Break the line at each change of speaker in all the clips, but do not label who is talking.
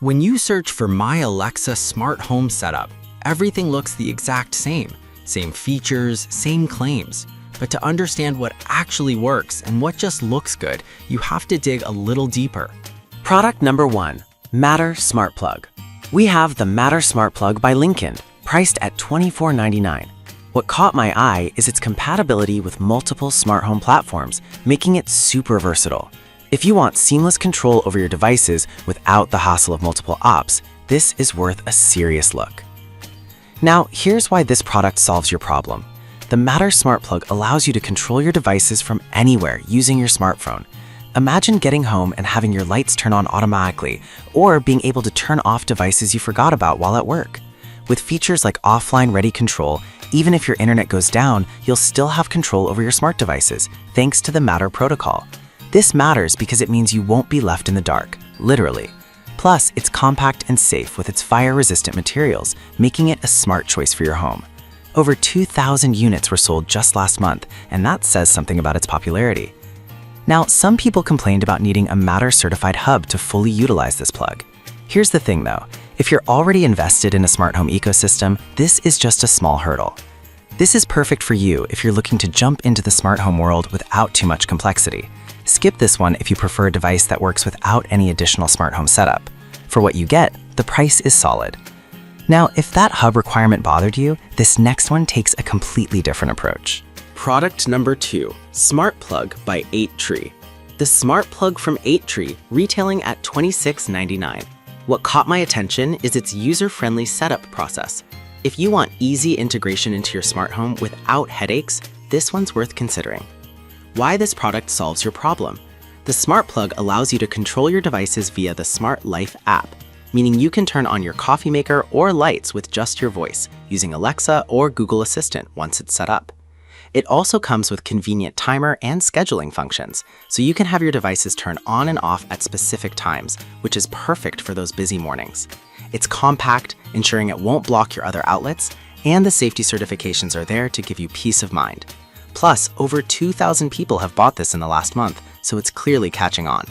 When you search for My Alexa smart home setup, everything looks the exact same. Same features, same claims. But to understand what actually works and what just looks good, you have to dig a little deeper.
Product number 1, Matter Smart Plug. We have the Matter Smart Plug by Lincoln, priced at $24.99. What caught my eye is its compatibility with multiple smart home platforms, making it super versatile. If you want seamless control over your devices without the hassle of multiple apps, this is worth a serious look. Now, here's why this product solves your problem. The Matter Smart Plug allows you to control your devices from anywhere using your smartphone. Imagine getting home and having your lights turn on automatically, or being able to turn off devices you forgot about while at work. With features like offline ready control, even if your internet goes down, you'll still have control over your smart devices, thanks to the Matter protocol. This matters because it means you won't be left in the dark, literally. Plus, it's compact and safe with its fire-resistant materials, making it a smart choice for your home. Over 2,000 units were sold just last month, and that says something about its popularity. Now, some people complained about needing a Matter-certified hub to fully utilize this plug. Here's the thing though, if you're already invested in a smart home ecosystem, this is just a small hurdle. This is perfect for you if you're looking to jump into the smart home world without too much complexity. Skip this one if you prefer a device that works without any additional smart home setup. For what you get, the price is solid. Now, if that hub requirement bothered you, this next one takes a completely different approach.
Product number 2, Smart Plug by 8tree. The Smart Plug from 8tree, retailing at $26.99. What caught my attention is its user-friendly setup process. If you want easy integration into your smart home without headaches, this one's worth considering. Why this product solves your problem. The Smart Plug allows you to control your devices via the Smart Life app, meaning you can turn on your coffee maker or lights with just your voice, using Alexa or Google Assistant once it's set up. It also comes with convenient timer and scheduling functions, so you can have your devices turn on and off at specific times, which is perfect for those busy mornings. It's compact, ensuring it won't block your other outlets, and the safety certifications are there to give you peace of mind. Plus, over 2,000 people have bought this in the last month, so it's clearly catching on.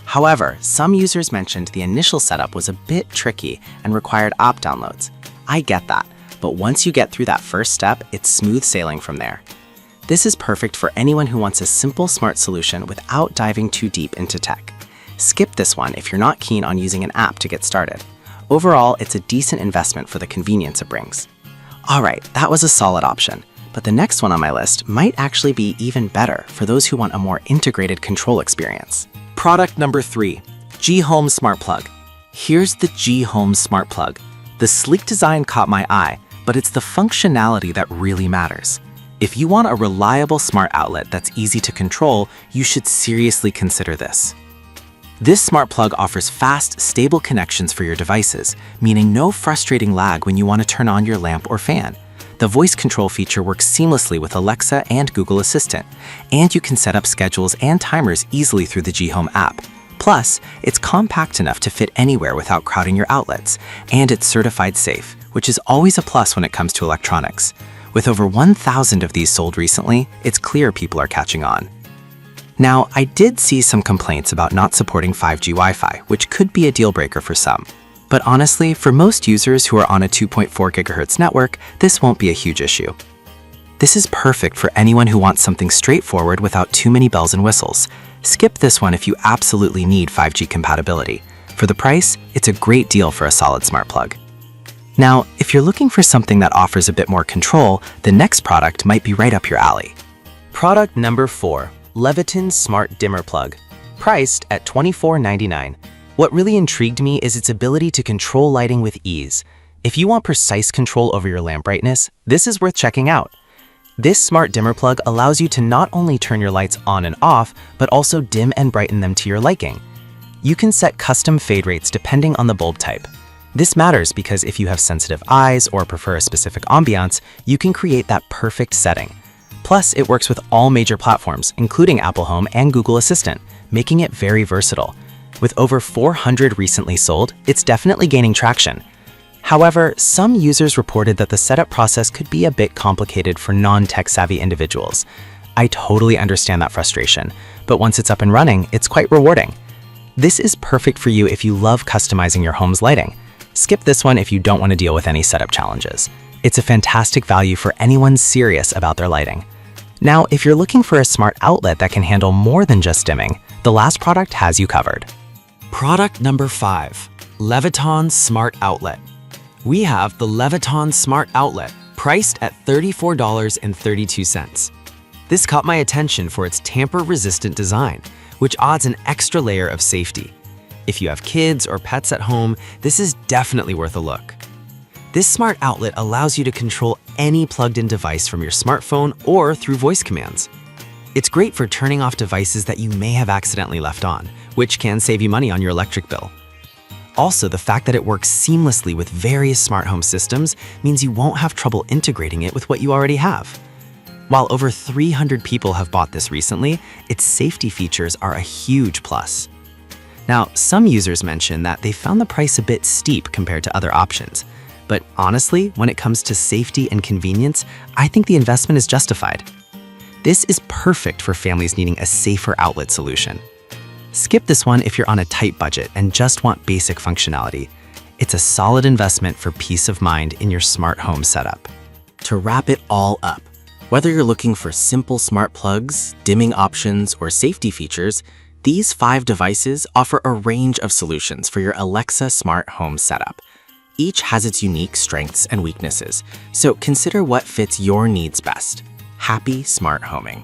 However, some users mentioned the initial setup was a bit tricky and required app downloads. I get that, but once you get through that first step, it's smooth sailing from there. This is perfect for anyone who wants a simple smart solution without diving too deep into tech. Skip this one if you're not keen on using an app to get started. Overall, it's a decent investment for the convenience it brings. Alright, that was a solid option. But the next one on my list might actually be even better for those who want a more integrated control experience. Product number 3, G-Home Smart Plug. Here's the G-Home Smart Plug. The sleek design caught my eye, but it's the functionality that really matters. If you want a reliable smart outlet that's easy to control, you should seriously consider this. This smart plug offers fast, stable connections for your devices, meaning no frustrating lag when you want to turn on your lamp or fan. The voice control feature works seamlessly with Alexa and Google Assistant, and you can set up schedules and timers easily through the G-Home app. Plus, it's compact enough to fit anywhere without crowding your outlets, and it's certified safe, which is always a plus when it comes to electronics. With over 1,000 of these sold recently, it's clear people are catching on. Now, I did see some complaints about not supporting 5G Wi-Fi, which could be a deal breaker for some. But honestly, for most users who are on a 2.4 GHz network, this won't be a huge issue. This is perfect for anyone who wants something straightforward without too many bells and whistles. Skip this one if you absolutely need 5G compatibility. For the price, it's a great deal for a solid smart plug. Now, if you're looking for something that offers a bit more control, the next product might be right up your alley. Product number 4, Leviton Smart Dimmer Plug, priced at $24.99. What really intrigued me is its ability to control lighting with ease. If you want precise control over your lamp brightness, this is worth checking out. This smart dimmer plug allows you to not only turn your lights on and off, but also dim and brighten them to your liking. You can set custom fade rates depending on the bulb type. This matters because if you have sensitive eyes or prefer a specific ambiance, you can create that perfect setting. Plus, it works with all major platforms, including Apple Home and Google Assistant, making it very versatile. With over 400 recently sold, it's definitely gaining traction. However, some users reported that the setup process could be a bit complicated for non-tech-savvy individuals. I totally understand that frustration, but once it's up and running, it's quite rewarding.
This is perfect for you if you love customizing your home's lighting. Skip this one if you don't want to deal with any setup challenges. It's a fantastic value for anyone serious about their lighting. Now, if you're looking for a smart outlet that can handle more than just dimming, the last product has you covered. Product number 5, Leviton Smart Outlet. We have the Leviton Smart Outlet, priced at $34.32. This caught my attention for its tamper-resistant design, which adds an extra layer of safety. If you have kids or pets at home, this is definitely worth a look. This smart outlet allows you to control any plugged-in device from your smartphone or through voice commands. It's great for turning off devices that you may have accidentally left on, which can save you money on your electric bill. Also, the fact that it works seamlessly with various smart home systems means you won't have trouble integrating it with what you already have. While over 300 people have bought this recently, its safety features are a huge plus. Now, some users mention that they found the price a bit steep compared to other options. But honestly, when it comes to safety and convenience, I think the investment is justified. This is perfect for families needing a safer outlet solution. Skip this one if you're on a tight budget and just want basic functionality. It's a solid investment for peace of mind in your smart home setup.
To wrap it all up, whether you're looking for simple smart plugs, dimming options, or safety features, these 5 devices offer a range of solutions for your Alexa smart home setup. Each has its unique strengths and weaknesses, so consider what fits your needs best. Happy smart homing.